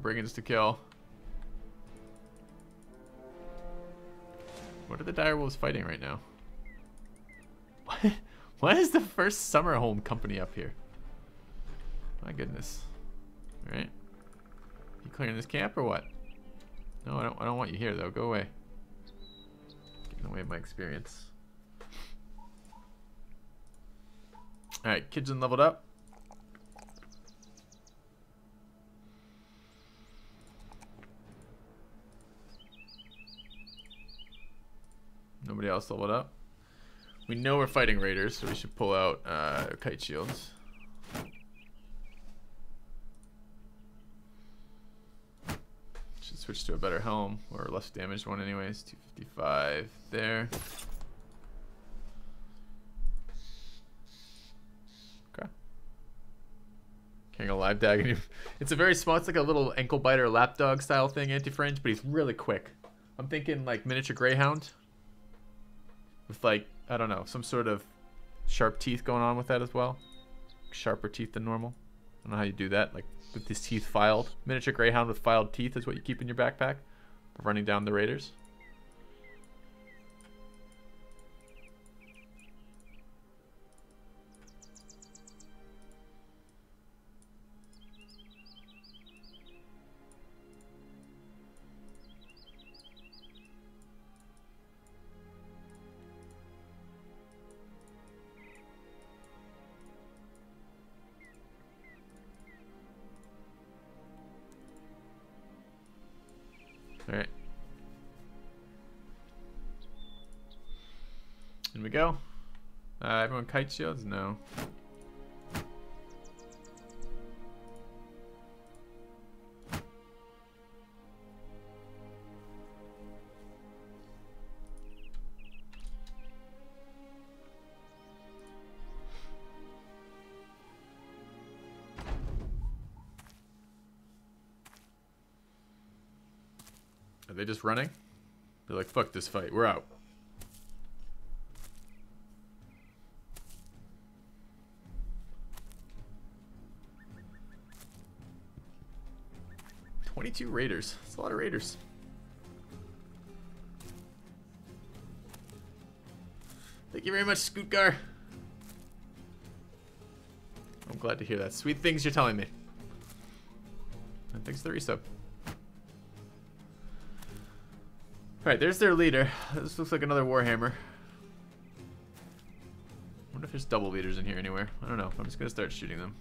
brigands to kill. What are the direwolves fighting right now? What is the first summer home company up here? My goodness. All right. You clearing this camp or what? No, I don't want you here though. Go away. Get in the way of my experience. All right, Kidgen leveled up. Nobody else leveled up. We know we're fighting raiders, so we should pull out kite shields. Should switch to a better helm, or a less damaged one anyways. 255 there. Okay. Carrying a live dag. It's a very small, it's like a little ankle biter lapdog style thing, anti-fringe, but he's really quick. I'm thinking like miniature greyhound. With like, I don't know, some sort of sharp teeth going on with that as well. Sharper teeth than normal. I don't know how you do that, like with his teeth filed. Miniature greyhound with filed teeth is what you keep in your backpack for running down the raiders. Alright. In we go. Everyone kite shields? No. Are they just running? They're like, fuck this fight, we're out. "22 raiders. That's a lot of raiders. Thank you very much, Scootgar. I'm glad to hear that. Sweet things you're telling me. And thanks for the resub. Alright, there's their leader. This looks like another Warhammer. I wonder if there's double leaders in here anywhere. I don't know. I'm just gonna start shooting them.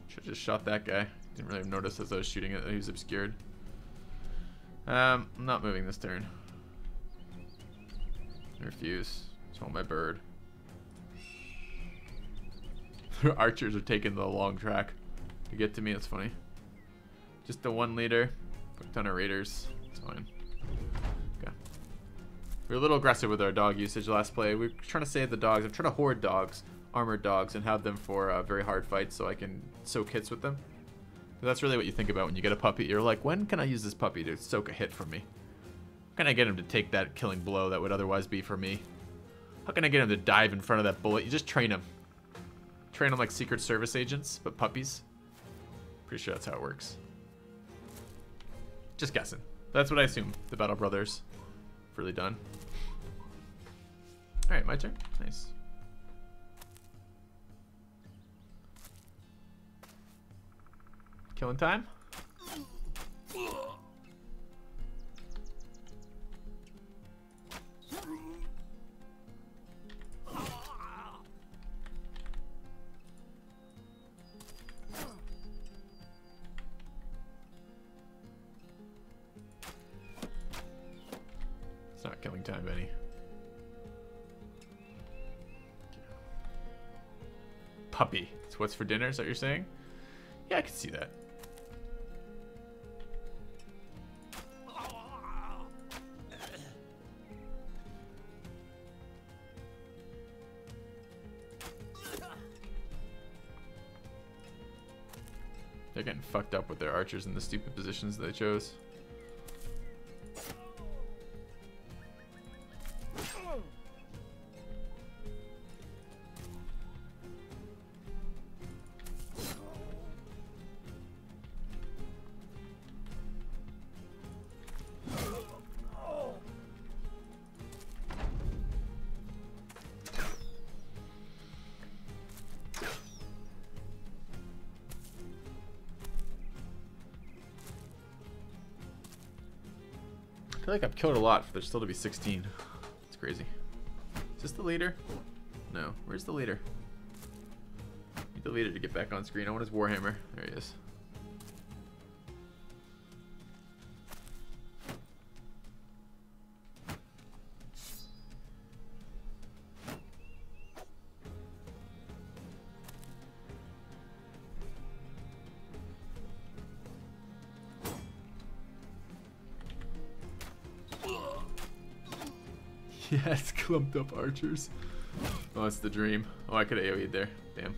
Should've just shot that guy. Didn't really notice as I was shooting it that he was obscured. I'm not moving this turn. I refuse. Just want my bird. Archers are taking the long track to get to me. It's funny. Just the one leader. Put a ton of raiders. It's fine. Okay. We were a little aggressive with our dog usage last play. We were trying to save the dogs. I'm trying to hoard dogs, armored dogs, and have them for very hard fights so I can soak hits with them. So that's really what you think about when you get a puppy. You're like, when can I use this puppy to soak a hit from me? How can I get him to take that killing blow that would otherwise be for me? How can I get him to dive in front of that bullet? You just train him. Train them like Secret Service agents, but puppies. Pretty sure that's how it works. Just guessing. That's what I assume the Battle Brothers have really done. Alright, my turn. Nice. Killing time? It's not killing time, Benny. Puppy. It's what's for dinner, is that what you're saying? Yeah, I can see that. They're getting fucked up with their archers in the stupid positions they chose. feel like I've killed a lot for there still to be 16. It's crazy. Is this the leader? No. Where's the leader? Need the leader to get back on screen. I want his Warhammer. There he is. Yeah, it's clumped up archers. Oh, it's the dream. Oh, I could have AoE'd there. Damn.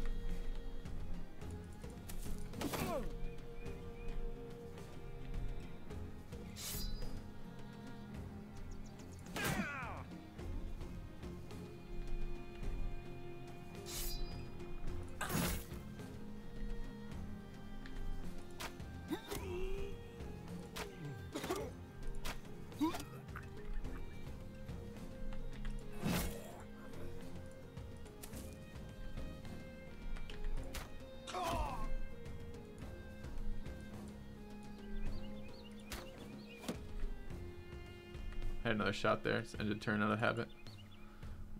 I had another shot there. It's ended turn out of habit.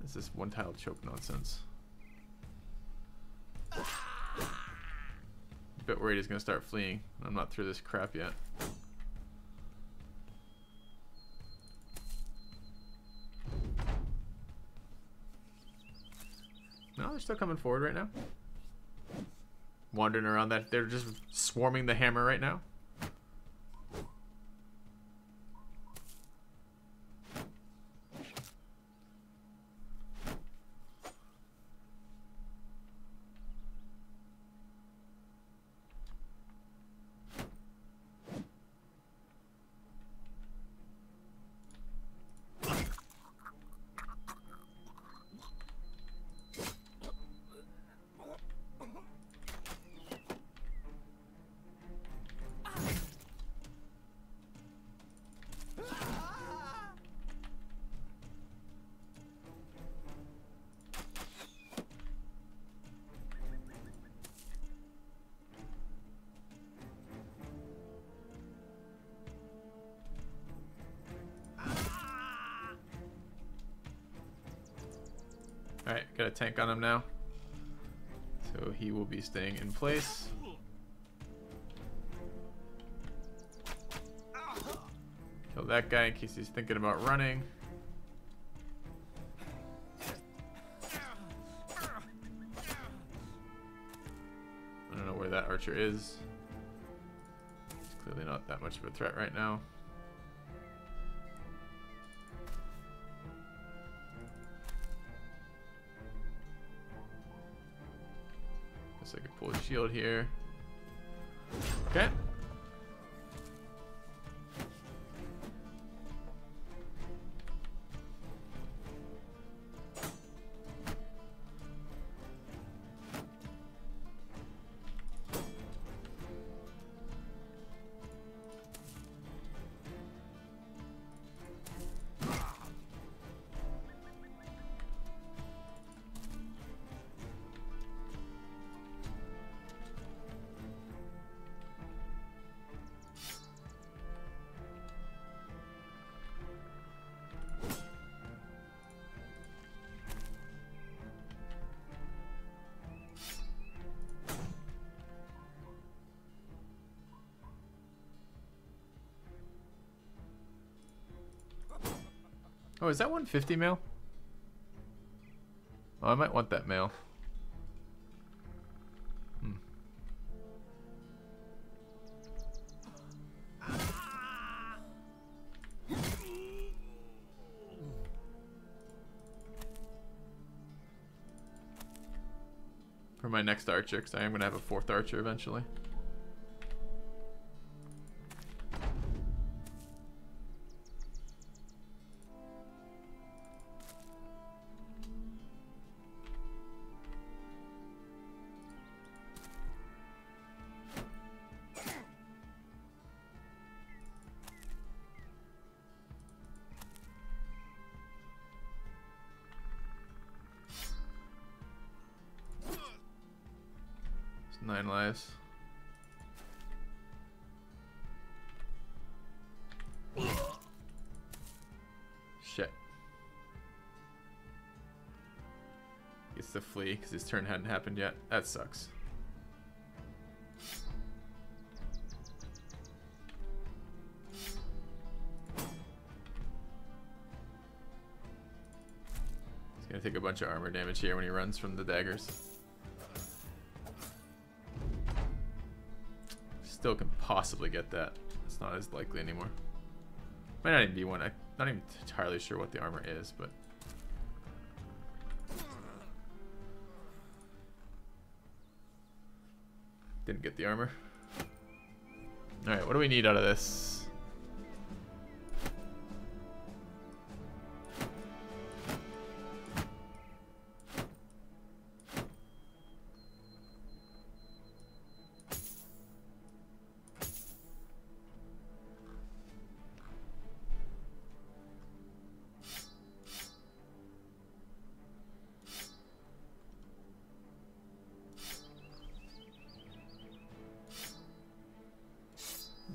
This is one tile choke nonsense. A bit worried he's gonna start fleeing. I'm not through this crap yet. No, they're still coming forward right now. Wandering around that. They're just swarming the hammer right now. Alright, got a tank on him now. So he will be staying in place. Kill that guy in case he's thinking about running. I don't know where that archer is. It's clearly not that much of a threat right now. I could pull a shield here. Okay. Oh, is that 150 mail? Oh, I might want that mail. For my next archer, because I am going to have a 4th archer eventually. It's 9 lives. to flee because his turn hadn't happened yet. That sucks. He's gonna take a bunch of armor damage here when he runs from the daggers. Still can possibly get that. It's not as likely anymore. Might not even be one. I'm not even entirely sure what the armor is, but didn't get the armor. Alright, what do we need out of this?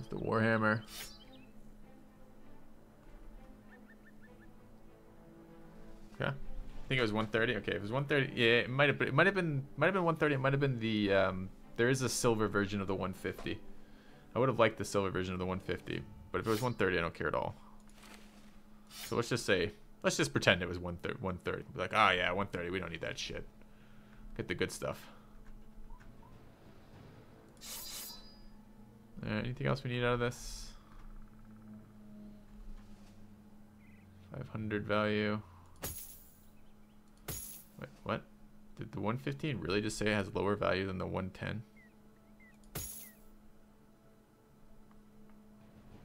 The Warhammer. Okay. I think it was 130. Okay, if it was 130, yeah, it might have been 130. It might have been the there is a silver version of the 150. I would have liked the silver version of the 150, but if it was 130, I don't care at all. So let's just pretend it was 130. Be like, oh yeah, 130. We don't need that shit. Get the good stuff. Anything else we need out of this? 500 value. Wait, what? Did the 115 really just say it has lower value than the 110?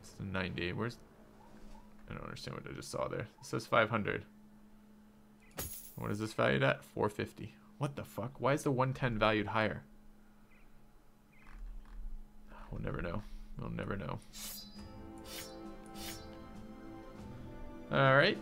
It's the 90. Where's... I don't understand what I just saw there. It says 500. What is this valued at? 450. What the fuck? Why is the 110 valued higher? We'll never know. We'll never know. All right.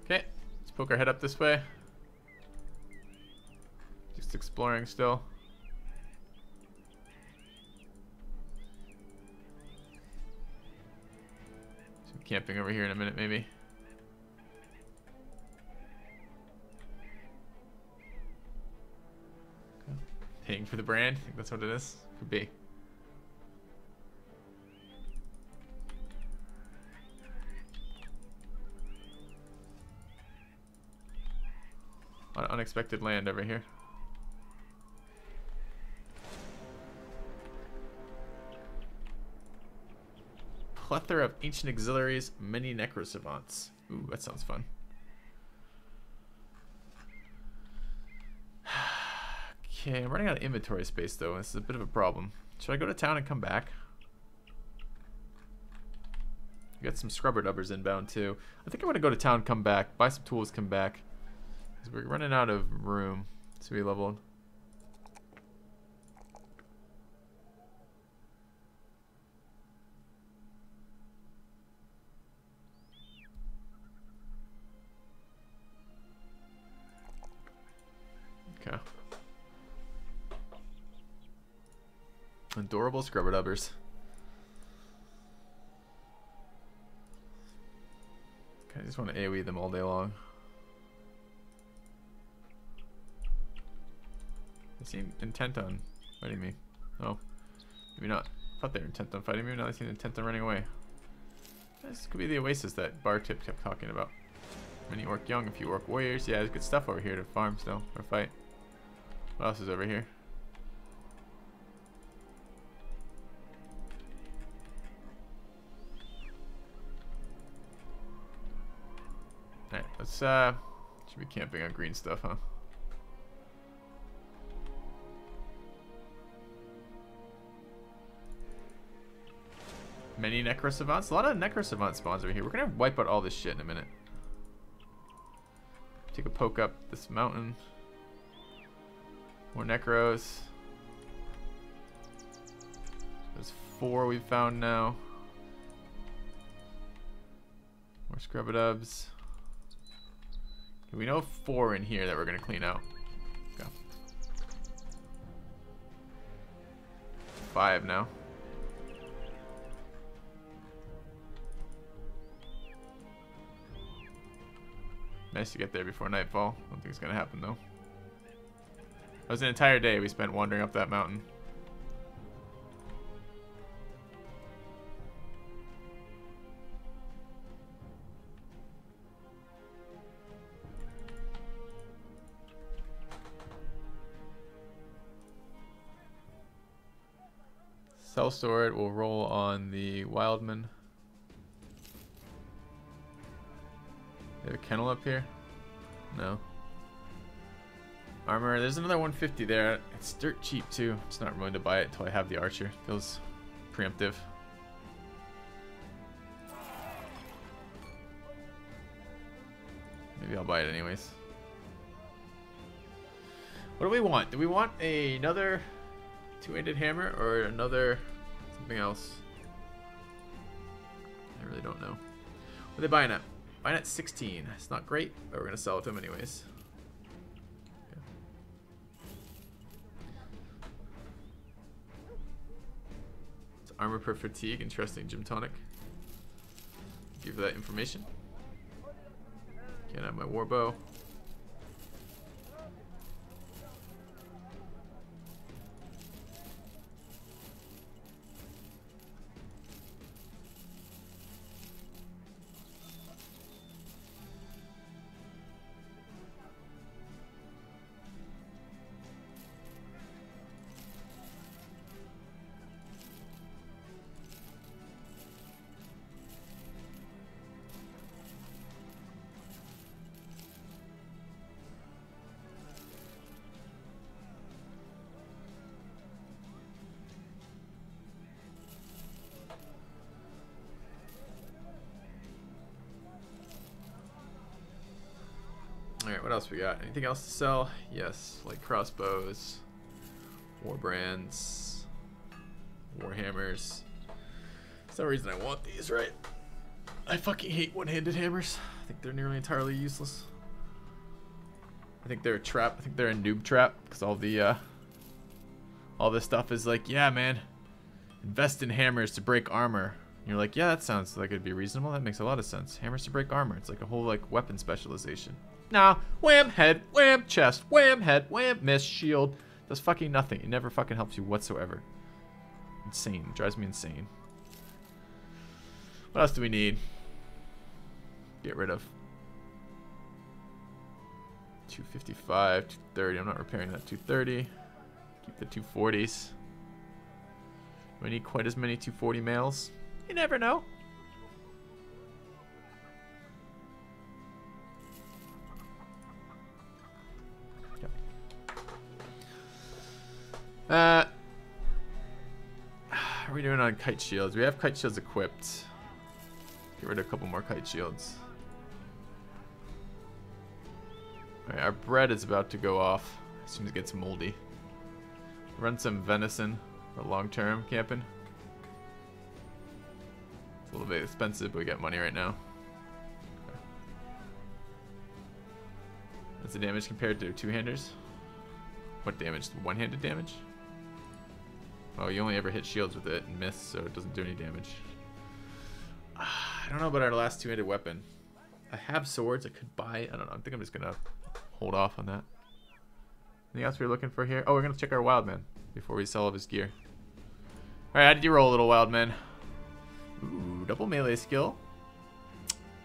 Okay, let's poke our head up this way. Just exploring still. Camping over here in a minute, maybe. Okay. Paying for the brand. I think that's what it is. Could be. A lot of unexpected land over here. Plethora of ancient auxiliaries, many necrosavants. Ooh, that sounds fun. Okay, I'm running out of inventory space though. This is a bit of a problem. Should I go to town and come back? I got some scrubber dubbers inbound too. I think I'm gonna go to town, come back, buy some tools, come back. Because we're running out of room to be leveled. Okay. Adorable scrubber dubbers. Okay, I just want to AoE them all day long. They seem intent on fighting me. Oh, maybe not. I thought they were intent on fighting me, now they seem intent on running away. This could be the oasis that Bartip kept talking about. Many orc young, a few orc warriors. Yeah, there's good stuff over here to farm still, or fight. What else is over here? Alright, let's should be camping on green stuff, huh? Many necrosavants? A lot of necrosavant spawns over here. We're gonna wipe out all this shit in a minute. Take a poke up this mountain. More necros. There's 4 we've found now. More scrubadubs. We know 4 in here that we're gonna clean out. Go. 5 now. Nice to get there before nightfall. I don't think it's gonna happen though. That was an entire day we spent wandering up that mountain. Sellsword will roll on the Wildman. They have a kennel up here? No. Armor, there's another 150 there. It's dirt cheap too. Just not willing to buy it until I have the archer. Feels preemptive. Maybe I'll buy it anyways. What do we want? Do we want another two-handed hammer or another something else? I really don't know. What are they buying at? Buying at 16. It's not great, but we're gonna sell it to them anyways. Okay. It's armor per fatigue. Interesting. Gym tonic. Give you that information. Can't have my warbow. Alright, what else we got? Anything else to sell? Yes, like crossbows, war brands, warhammers. There's no reason I want these, right? I fucking hate one-handed hammers. I think they're nearly entirely useless. I think they're a trap. I think they're a noob trap because all this stuff is like, yeah, man, invest in hammers to break armor. And you're like, yeah, that sounds like it'd be reasonable. That makes a lot of sense. Hammers to break armor. It's like a whole like weapon specialization. Nah, wham, head, wham, chest, wham, head, wham, miss, shield. Does fucking nothing. It never fucking helps you whatsoever. Insane. It drives me insane. What else do we need? Get rid of. 255, 230. I'm not repairing that 230. Keep the 240s. Do I need quite as many 240 males? You never know. How are we doing on kite shields? We have kite shields equipped. Get rid of a couple more kite shields. Alright, our bread is about to go off as soon as it gets moldy. Run some venison for long-term camping. It's a little bit expensive, but we got money right now. Okay. What's the damage compared to two-handers? What damage? One-handed damage? Oh, you only ever hit shields with it and miss, so it doesn't do any damage. I don't know about our last two-handed weapon. I have swords I could buy. I don't know. I think I'm just going to hold off on that. Anything else we're looking for here? Oh, we're going to check our wild man before we sell all of his gear. Alright, how did you roll, little wild man? Ooh, double melee skill.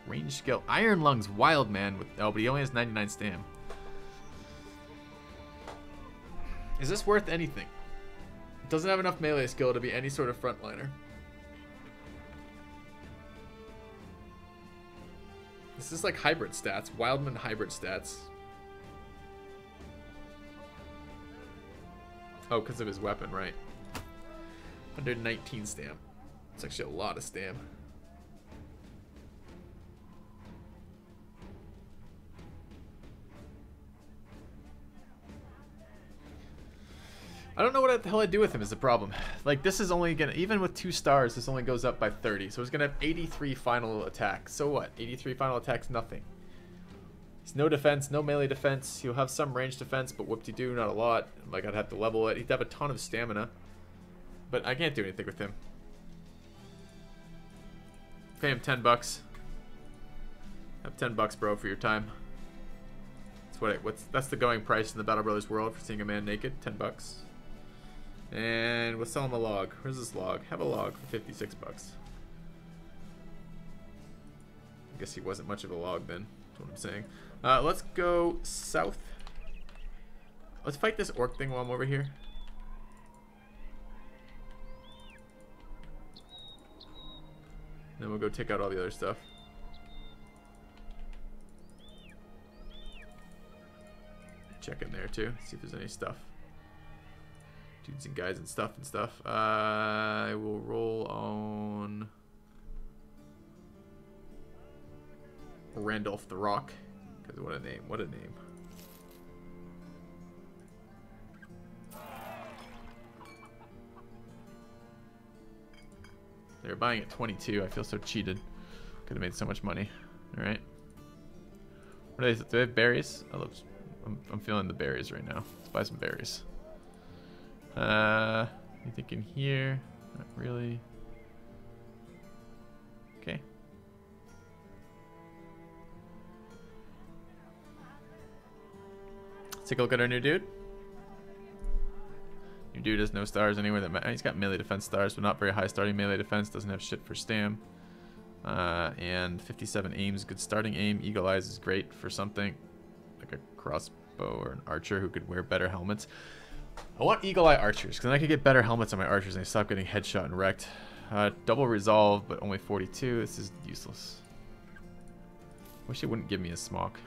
Range skill. Iron Lungs wild man. Oh, but he only has 99 stam. Is this worth anything? It doesn't have enough melee skill to be any sort of frontliner. This is like hybrid stats. Wildman hybrid stats. Oh, because of his weapon, right. 119 stam. It's actually a lot of stam. I don't know what the hell I do with him is the problem. Like, this is only gonna, even with 2 stars, this only goes up by 30. So he's gonna have 83 final attacks. So what? 83 final attacks, nothing. He's no defense, no melee defense. He'll have some range defense, but whoop-de-doo, not a lot. Like, I'd have to level it. He'd have a ton of stamina. but I can't do anything with him. Pay him 10 bucks. Have 10 bucks, bro, for your time. That's the going price in the Battle Brothers world for seeing a man naked. 10 bucks. And we'll sell him a log. Where's this log? Have a log for 56 bucks. I guess he wasn't much of a log then. That's what I'm saying. Let's go south. Let's fight this orc thing while I'm over here. Then we'll go take out all the other stuff. Check in there too, see if there's any stuff. Dudes and guys and stuff. I will roll on Randolph the Rock, because what a name, what a name. They're buying at 22. I feel so cheated. Could have made so much money. All right. What are they? Do they have berries? I'm feeling the berries right now. Let's buy some berries. You thinking here? Not really. Okay. Let's take a look at our new dude. Your dude has no stars anywhere that he's got melee defense stars, but not very high starting melee defense. Doesn't have shit for stam. And 57 aims, good starting aim. Eagle eyes is great for something like a crossbow or an archer who could wear better helmets. I want eagle eye archers because then I could get better helmets on my archers and they stop getting headshot and wrecked. Double resolve, but only 42. This is useless. Wish he wouldn't give me a smock.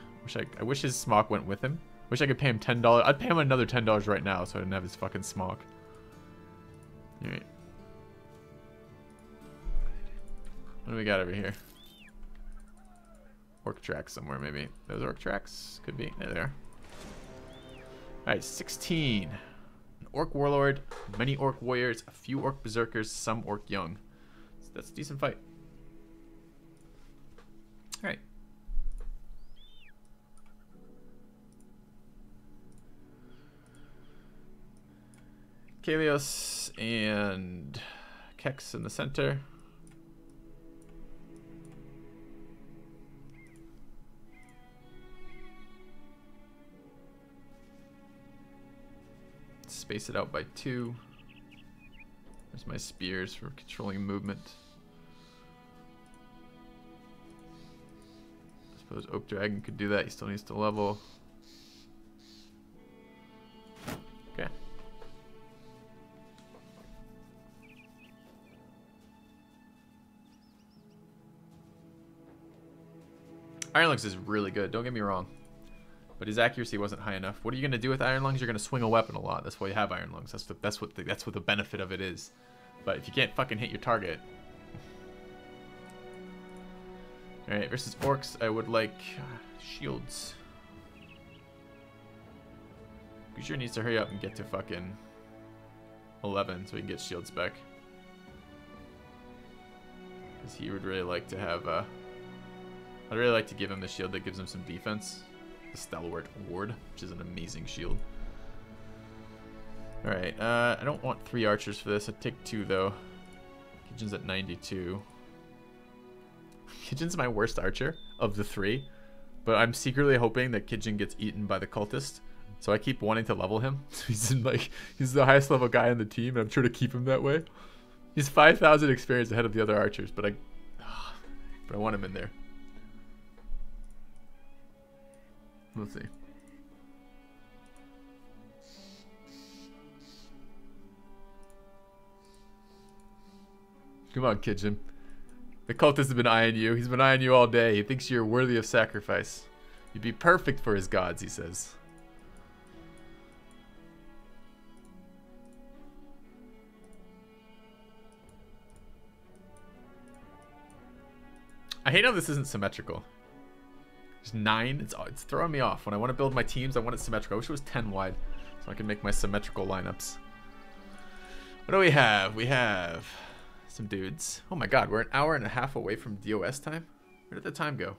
I wish his smock went with him. Wish I could pay him $10. I'd pay him another $10 right now so I didn't have his fucking smock. Alright. What do we got over here? Orc tracks somewhere, maybe. Those orc tracks? Could be. There they are. Alright, 16. An orc warlord, many orc warriors, a few orc berserkers, some orc young. So that's a decent fight. Alright. Kalios and Kex in the center. Space it out by 2. There's my spears for controlling movement. I suppose Oak Dragon could do that. He still needs to level. Okay. Iron Lungs is really good, don't get me wrong. But his accuracy wasn't high enough. What are you gonna do with Iron Lungs? You're gonna swing a weapon a lot. That's why you have Iron Lungs. That's what the benefit of it is. But if you can't fucking hit your target. Alright, versus orcs, I would like shields. Gujir needs to hurry up and get to fucking 11 so we can get shields back. Because he would really like to have I'd really like to give him the shield that gives him some defense. The Stalwart Ward, which is an amazing shield. Alright, I don't want 3 archers for this. I'd take 2 though. Kitchen's at 92. Kitchen's my worst archer of the 3. But I'm secretly hoping that Kitchen gets eaten by the cultist. So I keep wanting to level him. So he's the highest level guy on the team, and I'm trying to keep him that way. He's 5,000 experience ahead of the other archers, but I want him in there. We'll see. Come on, Kitchen. The cultist has been eyeing you. He's been eyeing you all day. He thinks you're worthy of sacrifice. You'd be perfect for his gods, he says. I hate how this isn't symmetrical. There's 9. It's throwing me off. When I want to build my teams, I want it symmetrical. I wish it was 10 wide so I can make my symmetrical lineups. What do we have? We have some dudes. Oh my god, we're an hour and a half away from DOS time? Where did the time go?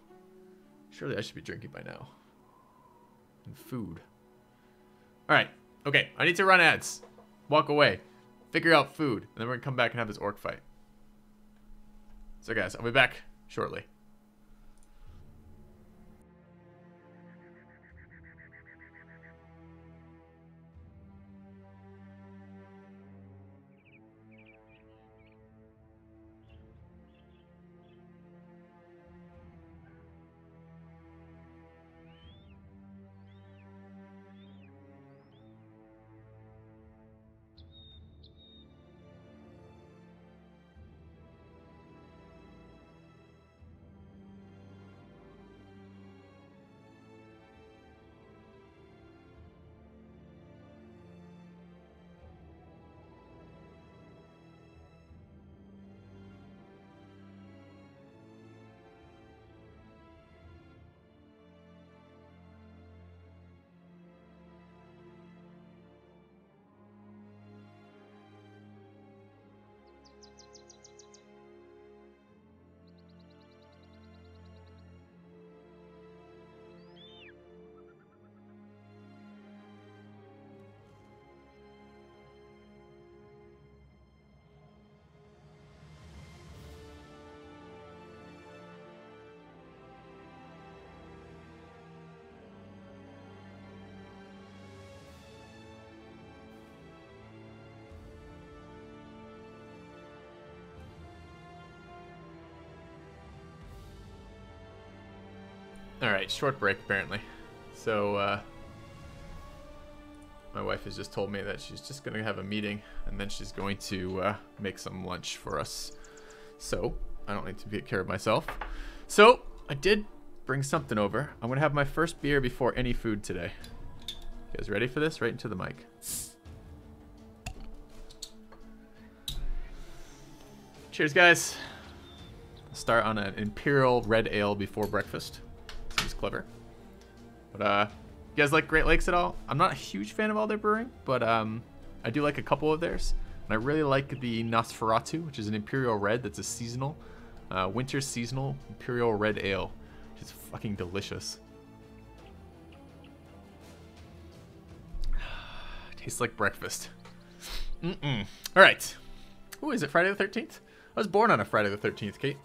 Surely I should be drinking by now. And food. Alright. Okay, I need to run ads. Walk away. figure out food, and then we're gonna come back and have this orc fight. So guys, I'll be back shortly. Alright, short break apparently. So, my wife has just told me that she's just going to have a meeting and then she's going to make some lunch for us. So, I don't need to take care of myself. So, I did bring something over. I'm going to have my first beer before any food today. You guys ready for this? Right into the mic. Cheers, guys. I'll start on an Imperial Red Ale before breakfast. Seems clever. But, you guys like Great Lakes at all? I'm not a huge fan of all their brewing, but I do like a couple of theirs. And I really like the Nosferatu, which is an Imperial Red that's a seasonal, winter seasonal Imperial Red Ale, which is fucking delicious. Tastes like breakfast. All right. Ooh, is it Friday the 13th? I was born on a Friday the 13th, Kate.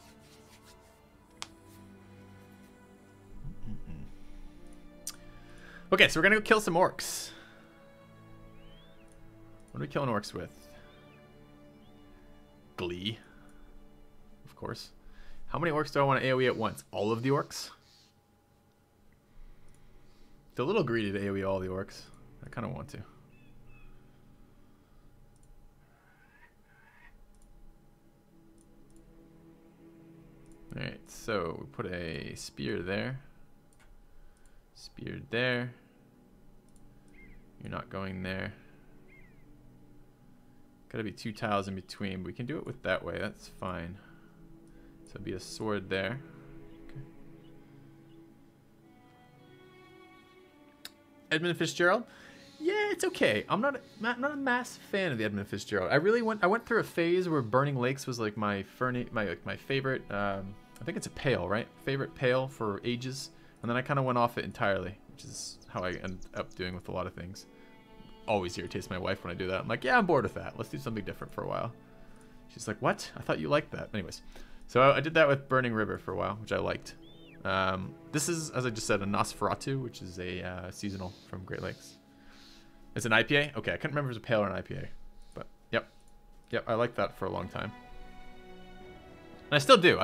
Okay, so we're gonna go kill some orcs. What are we killing orcs with? Glee. Of course. How many orcs do I want to AoE at once? All of the orcs? It's a little greedy to AoE all the orcs. I kind of want to. Alright, so we put a spear there. Spear there. You're not going there. Gotta be 2 tiles in between, but we can do it with that way. That's fine. So it'd be a sword there. Okay. Edmund Fitzgerald? Yeah, it's okay. I'm not a massive fan of the Edmund Fitzgerald. I went through a phase where Burning Lakes was like my favorite. I think it's a pale, right? Favorite pale for ages. And then I kind of went off it entirely, which is how I end up doing with a lot of things. Always irritates my wife when I do that. I'm like, yeah, I'm bored with that. Let's do something different for a while. She's like, what? I thought you liked that. Anyways, so I did that with Burning River for a while, which I liked. This is, as I just said, a Nosferatu, which is a seasonal from Great Lakes. It's an IPA? Okay, I couldn't remember if it was a pale or an IPA. But, yep. Yep, I liked that for a long time. And I still do.